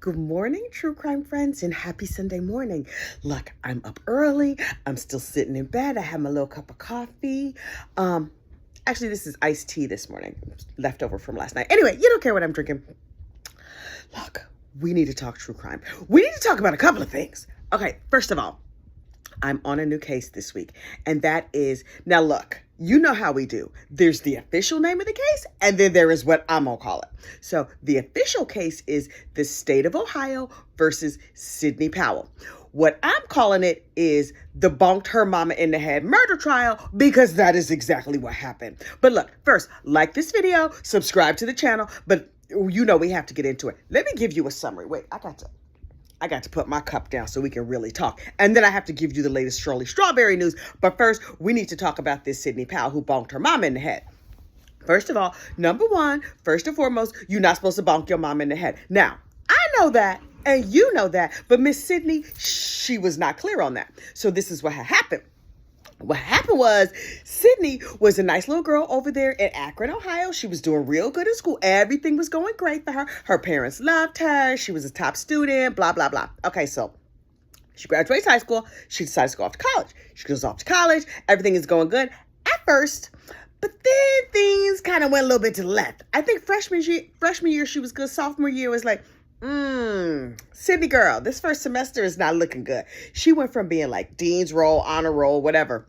Good morning, true crime friends, and happy Sunday morning. Look, I'm up early. I'm still sitting in bed. I have my little cup of coffee. Actually, this is iced tea this morning, leftover from last night. Anyway, you don't care what I'm drinking. Look, we need to talk true crime. We need to talk about a couple of things. Okay, first of all, I'm on a new case this week, and that is, now look, you know how we do. There's the official name of the case, and then there is what I'm going to call it. So the official case is the state of Ohio versus Sydney Powell. What I'm calling it is the bonked her mama in the head murder trial, because that is exactly what happened. But look, first, like this video, subscribe to the channel, but you know we have to get into it. Let me give you a summary. Wait, I got to put my cup down so we can really talk. And then I have to give you the latest Shirley Strawberry news. But first, we need to talk about this Sydney Powell who bonked her mom in the head. First of all, number one, first and foremost, you're not supposed to bonk your mom in the head. Now, I know that, and you know that, but Miss Sydney, she was not clear on that. So this is what had happened. What happened was Sydney was a nice little girl over there in Akron, Ohio. She was doing real good in school. Everything was going great for her. Her parents loved her. She was a top student, blah, blah, blah. Okay, so she graduates high school. She decides to go off to college. She goes off to college. Everything is going good at first, but then things kind of went a little bit to the left. I think freshman year she was good. Sophomore year was like, Sydney girl, this first semester is not looking good. She went from being like dean's roll, honor roll, whatever,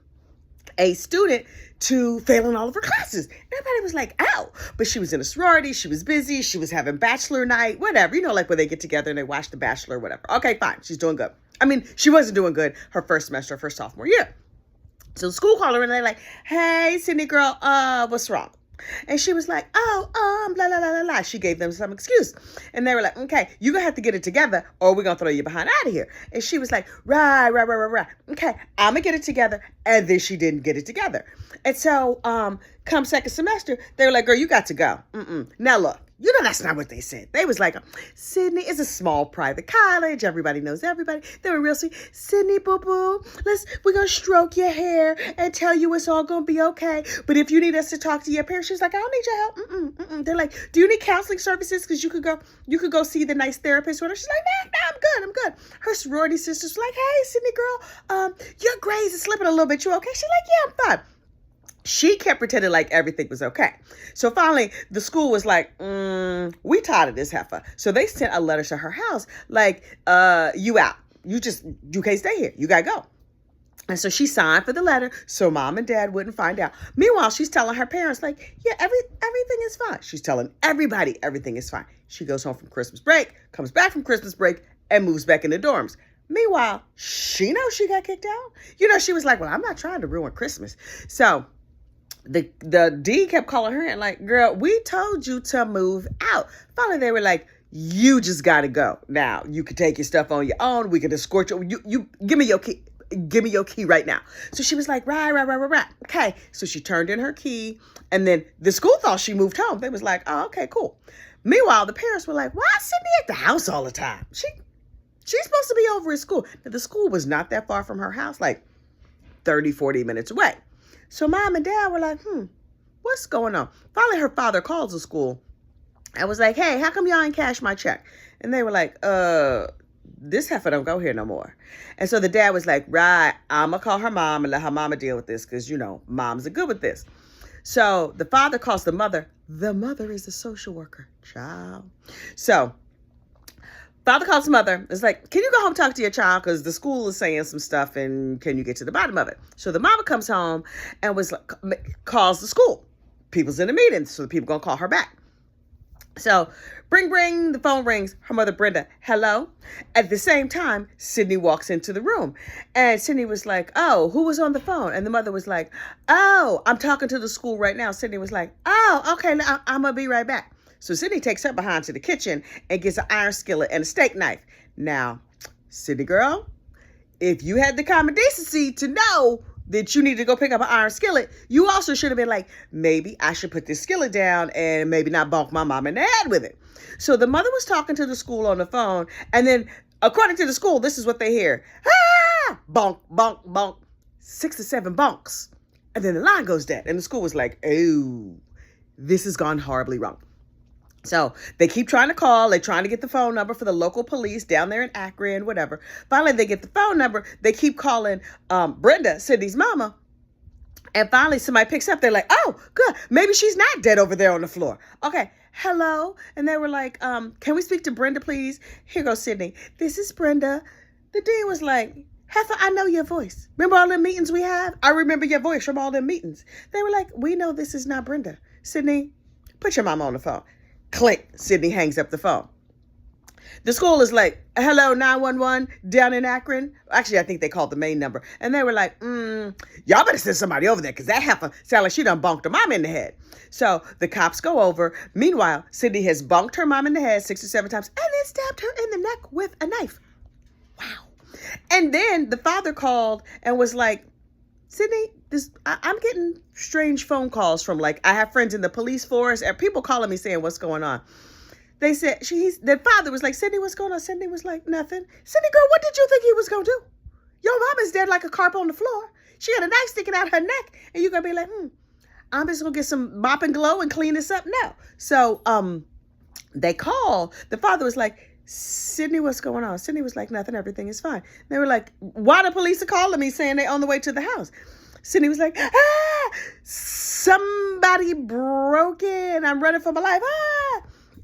a student, to failing all of her classes. Everybody was like, ow. But she was in a sorority. She was busy. She was having bachelor night, whatever. You know, like when they get together and they watch The Bachelor, whatever. Okay, fine. She's doing good. I mean, she wasn't doing good her first semester, her sophomore year. So the school called her and they're like, hey, Sydney girl, what's wrong? And she was like, blah, blah, blah, blah, blah. She gave them some excuse. And they were like, okay, you're going to have to get it together or we're going to throw you behind out of here. And she was like, right. Okay, I'm going to get it together. And then she didn't get it together. And so come second semester, they were like, girl, you got to go. Now, look, you know that's not what they said. They was like, Sydney is a small private college. Everybody knows everybody. They were real sweet. Sydney, boo-boo, we're going to stroke your hair and tell you it's all going to be okay. But if you need us to talk to your parents, she's like, I don't need your help. They're like, do you need counseling services? Because you could go see the nice therapist. She's like, nah, I'm good. Her sorority sisters were like, hey, Sydney girl, your grades are slipping a little bit. You okay? She's like, yeah, I'm fine. She kept pretending like everything was okay. So finally, the school was like, we tired of this heifer. So they sent a letter to her house like, you out. You can't stay here. You got to go. And so she signed for the letter so mom and dad wouldn't find out. Meanwhile, she's telling her parents like, yeah, everything is fine. She's telling everybody everything is fine. She goes home from Christmas break, comes back from Christmas break, and moves back in the dorms. Meanwhile, she knows she got kicked out. You know, she was like, well, I'm not trying to ruin Christmas. So the dean kept calling her and like, girl, we told you to move out. Finally, they were like, you just got to go. Now, you can take your stuff on your own. We can escort you. You give me your key. Give me your key right now. So she was like, right. Okay. So she turned in her key. And then the school thought she moved home. They was like, oh, okay, cool. Meanwhile, the parents were like, why is Sydney at the house all the time? She's supposed to be over at school. Now, the school was not that far from her house, like 30, 40 minutes away. So mom and dad were like, what's going on? Finally, her father calls the school and was like, hey, how come y'all ain't cash my check? And they were like, this heifer don't go here no more. And so the dad was like, right, I'm going to call her mom and let her mama deal with this because, you know, moms are good with this. So the father calls the mother. The mother is a social worker. Child. So father calls the mother. It's like, can you go home and talk to your child? Because the school is saying some stuff and can you get to the bottom of it? So the mama comes home and calls the school. People's in a meeting, so the people going to call her back. So bring, the phone rings. Her mother, Brenda, hello. At the same time, Sydney walks into the room. And Sydney was like, oh, who was on the phone? And the mother was like, oh, I'm talking to the school right now. Sydney was like, oh, okay, I'm going to be right back. So Sydney takes her behind to the kitchen and gets an iron skillet and a steak knife. Now, Sydney girl, if you had the common decency to know that you need to go pick up an iron skillet, you also should have been like, maybe I should put this skillet down and maybe not bonk my mom in the head with it. So the mother was talking to the school on the phone. And then according to the school, this is what they hear. Bonk, bonk, bonk, 6 or 7 bonks. And then the line goes dead. And the school was like, oh, this has gone horribly wrong. So they keep trying to call. They're trying to get the phone number for the local police down there in Akron, whatever. Finally, they get the phone number. They keep calling Brenda, Sydney's mama. And finally, somebody picks up. They're like, oh, good. Maybe she's not dead over there on the floor. Okay. Hello. And they were like, can we speak to Brenda, please? Here goes Sydney. This is Brenda. The dean was like, Heifer, I know your voice. Remember all the meetings we have? I remember your voice from all the meetings. They were like, we know this is not Brenda. Sydney, put your mama on the phone. Click. Sydney hangs up the phone. The school is like, hello, 911 down in Akron. Actually, I think they called the main number. And they were like, y'all better send somebody over there because that heifer sound like she done bonked her mom in the head. So the cops go over. Meanwhile, Sydney has bonked her mom in the head 6 or 7 times and then stabbed her in the neck with a knife. Wow. And then the father called and was like, Sydney, I'm getting strange phone calls from, like, I have friends in the police force and people calling me saying, what's going on? They said, the father was like, Sydney, what's going on? Sydney was like, nothing. Sydney, girl, what did you think he was going to do? Your mama's dead like a carp on the floor. She had a knife sticking out her neck. And you're going to be like, I'm just going to get some mop and glow and clean this up? No. So they call. The father was like, Sydney, what's going on? Sydney was like, nothing, everything is fine. They were like, why the police are calling me saying they're on the way to the house? Sydney was like, somebody broke in. I'm running for my life.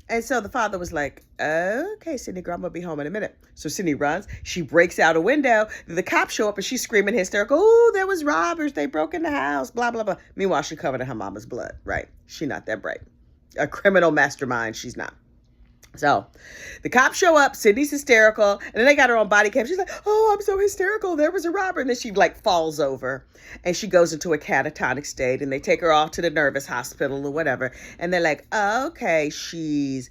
And so the father was like, okay, Sydney, girl, I'm going to be home in a minute. So Sydney runs. She breaks out a window. The cops show up and she's screaming hysterical. Oh, there was robbers. They broke in the house, blah, blah, blah. Meanwhile, she covered in her mama's blood, right? She not that bright. A criminal mastermind, she's not. So the cops show up. Sydney's hysterical. And then they got her on body cam. She's like, oh, I'm so hysterical. There was a robber. And then she like falls over and she goes into a catatonic state and they take her off to the nervous hospital or whatever. And they're like, okay, she's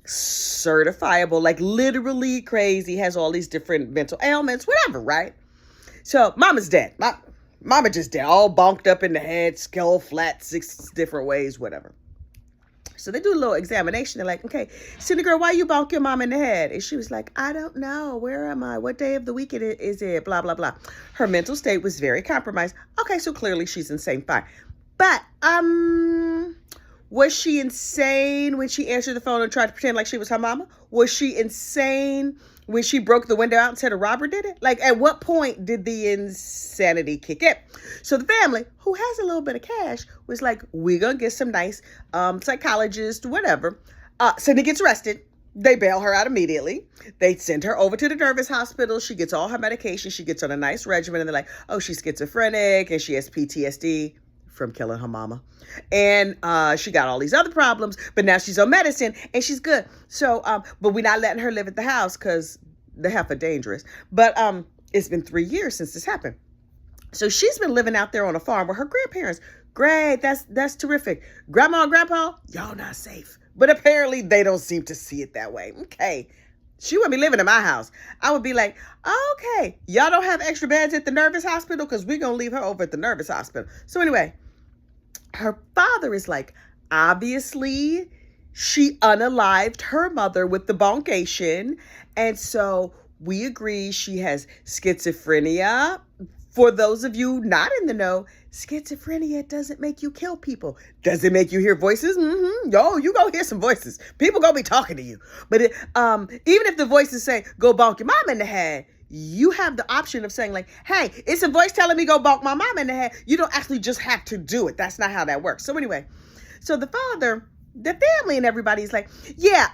certifiable, like literally crazy, has all these different mental ailments, whatever, right? So mama's dead. Mama just dead, all bonked up in the head, skull flat, 6 different ways, whatever. So they do a little examination. They're like, okay, Sydney girl, why you bonk your mom in the head? And she was like, I don't know. Where am I? What day of the week is it? Blah, blah, blah. Her mental state was very compromised. Okay, so clearly she's insane. Fine. But, was she insane when she answered the phone and tried to pretend like she was her mama? Was she insane when she broke the window out and said a robber did it? Like, at what point did the insanity kick in? So the family, who has a little bit of cash, was like, we're going to get some nice psychologist, whatever. Sydney gets arrested. They bail her out immediately. They send her over to the nervous hospital. She gets all her medication. She gets on a nice regimen. And they're like, oh, she's schizophrenic and she has PTSD from killing her mama. And she got all these other problems, but now she's on medicine and she's good. So, but we're not letting her live at the house because the heifer dangerous. But it's been 3 years since this happened. So she's been living out there on a farm with her grandparents. Great, that's terrific. Grandma and grandpa, y'all not safe. But apparently they don't seem to see it that way. Okay. She wouldn't be living in my house. I would be like, okay, y'all don't have extra beds at the nervous hospital because we're going to leave her over at the nervous hospital. So anyway, her father is like, obviously, she unalived her mother with the bonkation. And so we agree she has schizophrenia. For those of you not in the know, schizophrenia doesn't make you kill people. Does it make you hear voices? Yo, you go hear some voices. People gonna be talking to you. But even if the voices say, go bonk your mom in the head, you have the option of saying like, hey, it's a voice telling me go bonk my mom in the head. You don't actually just have to do it. That's not how that works. So anyway, so the father, the family and everybody's like, yeah,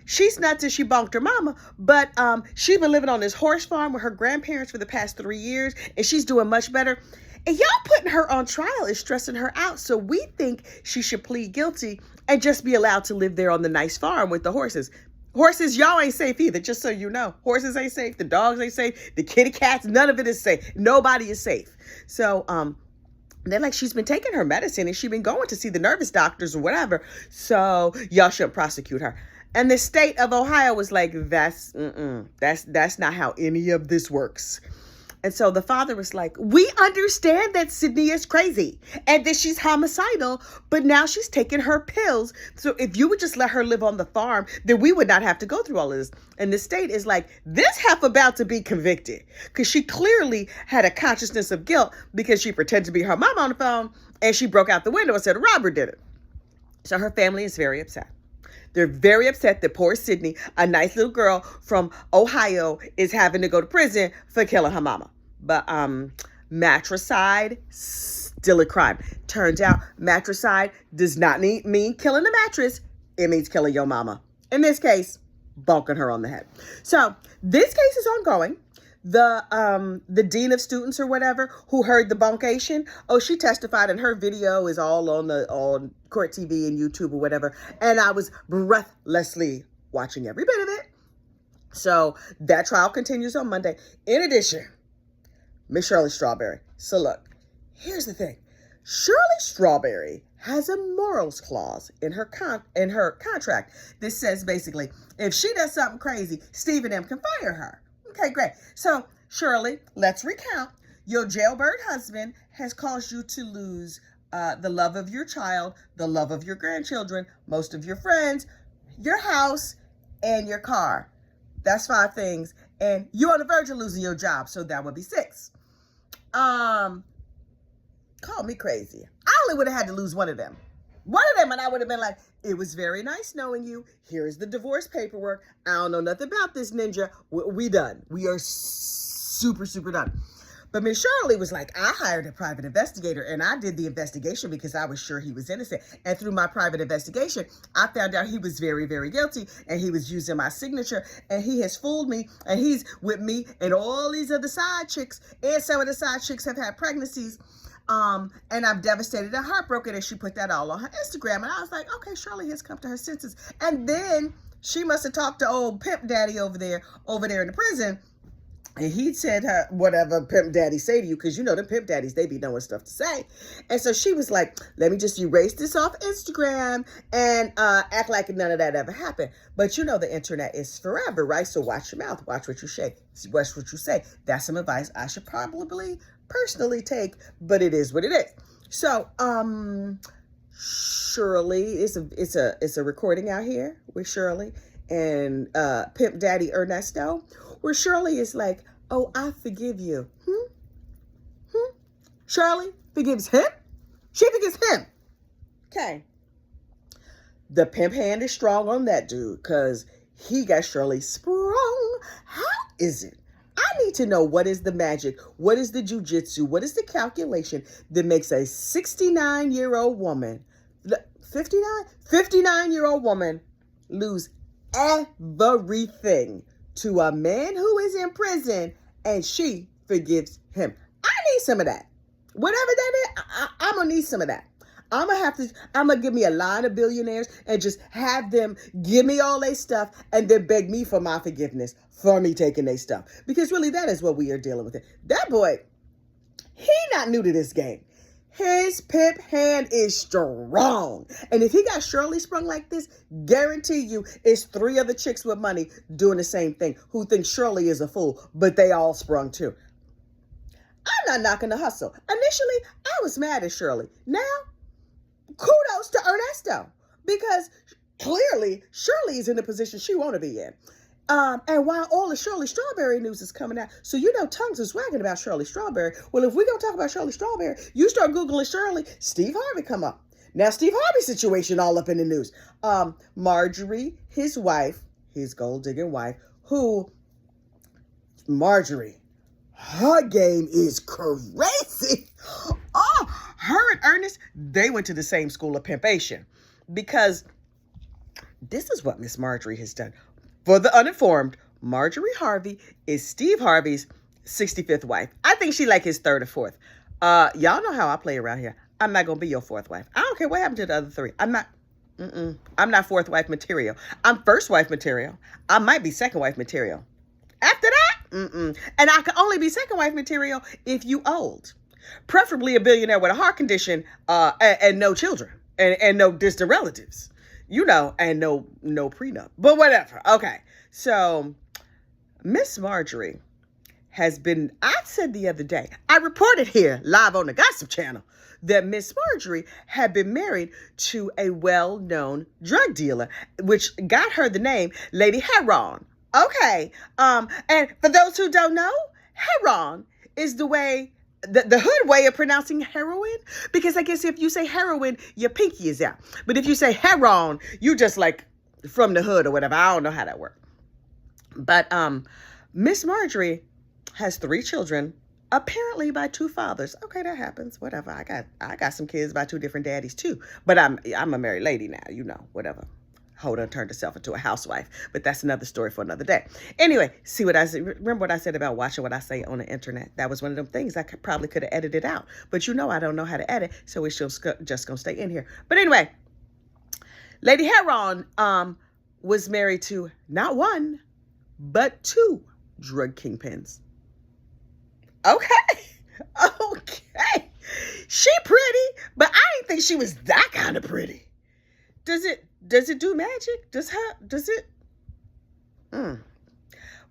she's nuts and she bonked her mama, but she's been living on this horse farm with her grandparents for the past 3 years and she's doing much better. And y'all putting her on trial is stressing her out. So we think she should plead guilty and just be allowed to live there on the nice farm with the horses. Horses, y'all ain't safe either, just so you know. Horses ain't safe. The dogs ain't safe. The kitty cats, none of it is safe. Nobody is safe. So they're like, she's been taking her medicine and she's been going to see the nervous doctors or whatever. So y'all shouldn't prosecute her. And the state of Ohio was like, that's not how any of this works. And so the father was like, we understand that Sydney is crazy and that she's homicidal, but now she's taking her pills. So if you would just let her live on the farm, then we would not have to go through all of this. And the state is like, this heifer about to be convicted because she clearly had a consciousness of guilt because she pretended to be her mom on the phone and she broke out the window and said a robber did it. So her family is very upset. They're very upset that poor Sydney, a nice little girl from Ohio, is having to go to prison for killing her mama. But matricide, still a crime. Turns out matricide does not mean killing the mattress. It means killing your mama. In this case, bonking her on the head. So this case is ongoing. The dean of students or whatever who heard the bunkation, she testified, and her video is all on court TV and YouTube or whatever. And I was breathlessly watching every bit of it. So that trial continues on Monday. In addition, Miss Shirley Strawberry. So look, here's the thing. Shirley Strawberry has a morals clause in her contract that says basically, if she does something crazy, Steve and them can fire her. Okay, great. So, Shirley, let's recount. Your jailbird husband has caused you to lose the love of your child, the love of your grandchildren, most of your friends, your house, and your car. That's 5 things. And you're on the verge of losing your job, so that would be 6. Call me crazy. I only would have had to lose one of them. One of them, and I would have been like, it was very nice knowing you. Here's the divorce paperwork. I don't know nothing about this ninja. We done. We are super, super done. But Miss Shirley was like, I hired a private investigator, and I did the investigation because I was sure he was innocent. And through my private investigation, I found out he was very, very guilty, and he was using my signature, and he has fooled me, and he's with me and all these other side chicks, and some of the side chicks have had pregnancies. And I'm devastated and heartbroken, and she put that all on her Instagram. And I was like, okay, Shirley has come to her senses. And then she must have talked to old Pimp Daddy over there in the prison. And he said her, whatever Pimp Daddy say to you, because you know the Pimp Daddies, they be knowing stuff to say. And so she was like, let me just erase this off Instagram and act like none of that ever happened. But you know the internet is forever, right? So watch your mouth, watch what you say, watch what you say. That's some advice I should probably personally take, but it is what it is. So Shirley, it's a recording out here with Shirley and Pimp Daddy Ernesto, where Shirley is like, oh, I forgive you. Shirley forgives him? She forgives him. Okay. The pimp hand is strong on that dude because he got Shirley sprung. How is it? I need to know, what is the magic? What is the jujitsu? What is the calculation that makes a 69-year-old woman, 59-year-old woman lose everything to a man who is in prison, and she forgives him? I need some of that. Whatever that is, I'm going to need some of that. I'm going to give me a line of billionaires and just have them give me all their stuff and then beg me for my forgiveness for me taking their stuff. Because really, that is what we are dealing with. That boy, he not new to this game. His pimp hand is strong. And if he got Shirley sprung like this, guarantee you it's 3 other chicks with money doing the same thing who think Shirley is a fool, but they all sprung too. I'm not knocking the hustle. Initially, I was mad at Shirley. Now, kudos to Ernesto, because clearly Shirley is in the position she want to be in. And while all the Shirley Strawberry news is coming out, so you know tongues is wagging about Shirley Strawberry. Well, if we're going to talk about Shirley Strawberry, you start Googling Shirley, Steve Harvey come up. Now, Steve Harvey's situation all up in the news. Marjorie, his wife, his gold-digging wife, Marjorie, her game is crazy. Oh, her and Ernest, they went to the same school of pimpation, because this is what Miss Marjorie has done. For the uninformed, Marjorie Harvey is Steve Harvey's 65th wife. I think she like his 3rd or 4th. Y'all know how I play around here. I'm not going to be your 4th wife. I don't care what happened to the other 3. I'm not 4th wife material. I'm 1st wife material. I might be 2nd wife material. After that, and I can only be 2nd wife material if you old. Preferably a billionaire with a heart condition and no children and no distant relatives. You know, and no prenup. But whatever. Okay. So Miss Marjorie has been, I said the other day, I reported here live on the Gossip Channel that Miss Marjorie had been married to a well-known drug dealer, which got her the name Lady Heron. Okay. And for those who don't know, Heron is the hood way of pronouncing heroin, because I guess if you say heroin, your pinky is out. But if you say heron, you just like from the hood or whatever. I don't know how that works. But Miss Marjorie has 3 children, apparently by 2 fathers. Okay, that happens. Whatever. I got some kids by 2 different daddies too. But I'm a married lady now, whatever. Holden turned herself into a housewife, but that's another story for another day. Anyway, see what I said. Remember what I said about watching what I say on the internet? That was one of them things I probably could have edited out, but I don't know how to edit, so it's just gonna stay in here. But anyway, Lady Heron was married to not 1, but 2 drug kingpins. Okay, okay, she pretty, but I didn't think she was that kind of pretty. Does it do magic? Does it?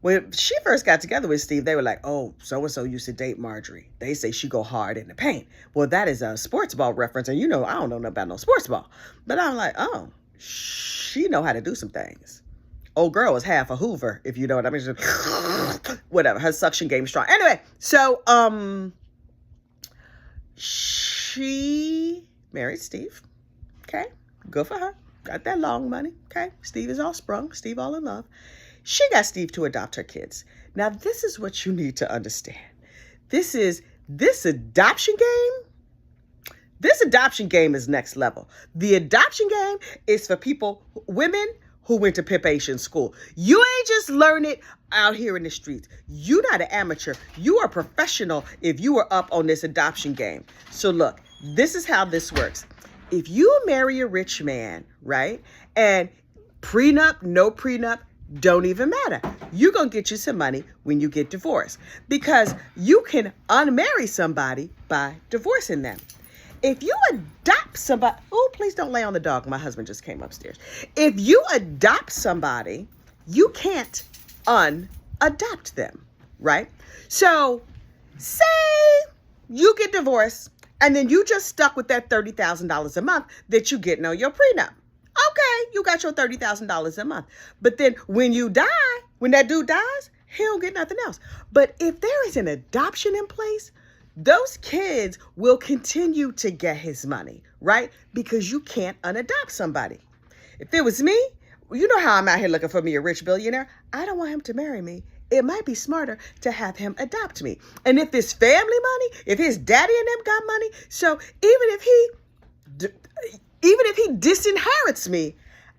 When she first got together with Steve, they were like, oh, so-and-so used to date Marjorie. They say she go hard in the paint. Well, that is a sports ball reference. And I don't know nothing about no sports ball. But I'm like, oh, she know how to do some things. Old girl is half a Hoover, if you know what I mean. Whatever, her suction game strong. Anyway, so she married Steve. Okay, good for her. Got that long money. Okay, Steve is all sprung. Steve all in love. She got Steve to adopt her kids. Now, this is what you need to understand. This adoption game. This adoption game is next level. The adoption game is for women who went to Pip-Asian school. You ain't just learn it out here in the streets. You're not an amateur. You are a professional if you are up on this adoption game. So look, this is how this works. If you marry a rich man, right, and prenup, no prenup, don't even matter. You're going to get you some money when you get divorced because you can unmarry somebody by divorcing them. If you adopt somebody, oh, please don't lay on the dog. My husband just came upstairs. If you adopt somebody, you can't unadopt them, right? So say you get divorced and then you just stuck with that $30,000 a month that you getting on your prenup. Okay, you got your $30,000 a month. But then when you die, when that dude dies, he don't get nothing else. But if there is an adoption in place, those kids will continue to get his money, right? Because you can't unadopt somebody. If it was me, you know how I'm out here looking for me a rich billionaire. I don't want him to marry me. It might be smarter to have him adopt me. And if it's family money, if his daddy and them got money, so even if he disinherits me,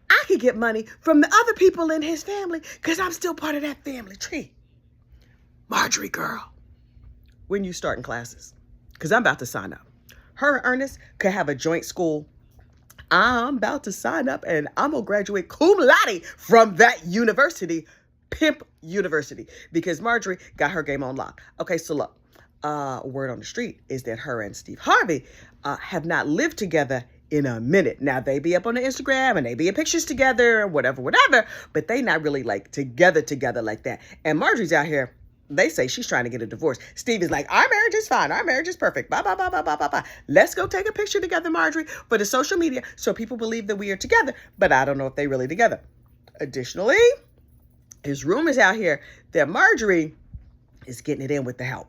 I could get money from the other people in his family because I'm still part of that family tree. Marjorie girl, when you starting classes? Because I'm about to sign up. Her and Ernest could have a joint school. I'm about to sign up and I'm going to graduate cum laude from that university, Pimp University, because Marjorie got her game on lock. Okay, so look, word on the street is that her and Steve Harvey have not lived together in a minute. Now, they be up on the Instagram and they be in pictures together, whatever, but they not really like together like that. And Marjorie's out here, they say she's trying to get a divorce. Steve is like, our marriage is fine. Our marriage is perfect. Blah, blah, blah, blah, blah, blah, blah. Let's go take a picture together, Marjorie, for the social media so people believe that we are together, but I don't know if they really together. Additionally, there's rumors out here that Marjorie is getting it in with the help.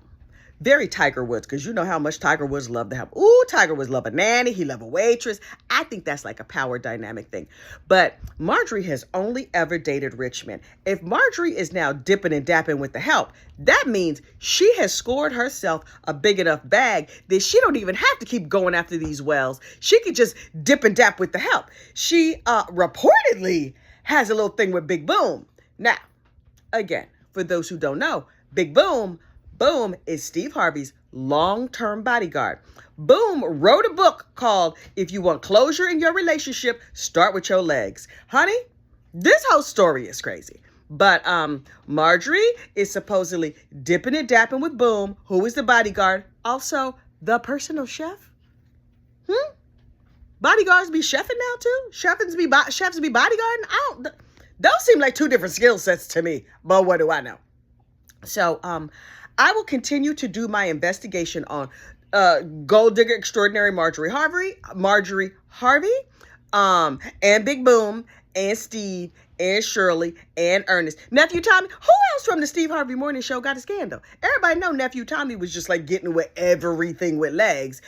Very Tiger Woods, because you know how much Tiger Woods loved the help. Ooh, Tiger Woods love a nanny. He love a waitress. I think that's like a power dynamic thing. But Marjorie has only ever dated rich men. If Marjorie is now dipping and dapping with the help, that means she has scored herself a big enough bag that she don't even have to keep going after these wells. She could just dip and dap with the help. She reportedly has a little thing with Big Boom. Now, again, for those who don't know, Big Boom is Steve Harvey's long-term bodyguard. Boom wrote a book called If You Want Closure in Your Relationship, Start With Your Legs. Honey, this whole story is crazy. But Marjorie is supposedly dipping and dapping with Boom, who is the bodyguard, also the personal chef. Bodyguards be chefing now too? Chefs be bodyguarding? Those seem like two different skill sets to me, but what do I know? So, I will continue to do my investigation on gold digger extraordinary Marjorie Harvey, and Big Boom, and Steve, and Shirley and Ernest. Nephew Tommy, who else from the Steve Harvey Morning Show got a scandal? Everybody know Nephew Tommy was just like getting with everything with legs,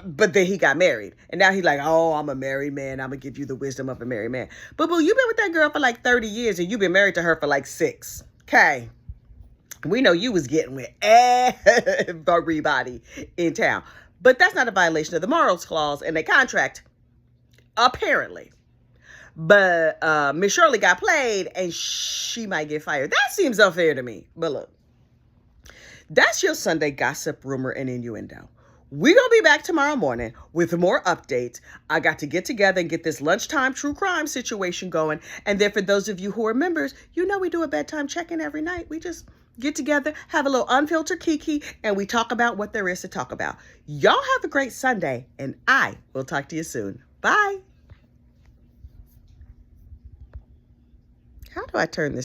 but then he got married. And now he's like, oh, I'm a married man. I'm going to give you the wisdom of a married man. But boo, you've been with that girl for like 30 years and you've been married to her for like 6. Okay. We know you was getting with everybody in town. But that's not a violation of the morals clause in a contract, apparently. But Miss Shirley got played and she might get fired. That seems unfair to me. But look, that's your Sunday gossip, rumor, and innuendo. We're going to be back tomorrow morning with more updates. I got to get together and get this lunchtime true crime situation going. And then for those of you who are members, you know we do a bedtime check-in every night. We just get together, have a little unfiltered kiki, and we talk about what there is to talk about. Y'all have a great Sunday, and I will talk to you soon. Bye. How do I turn this?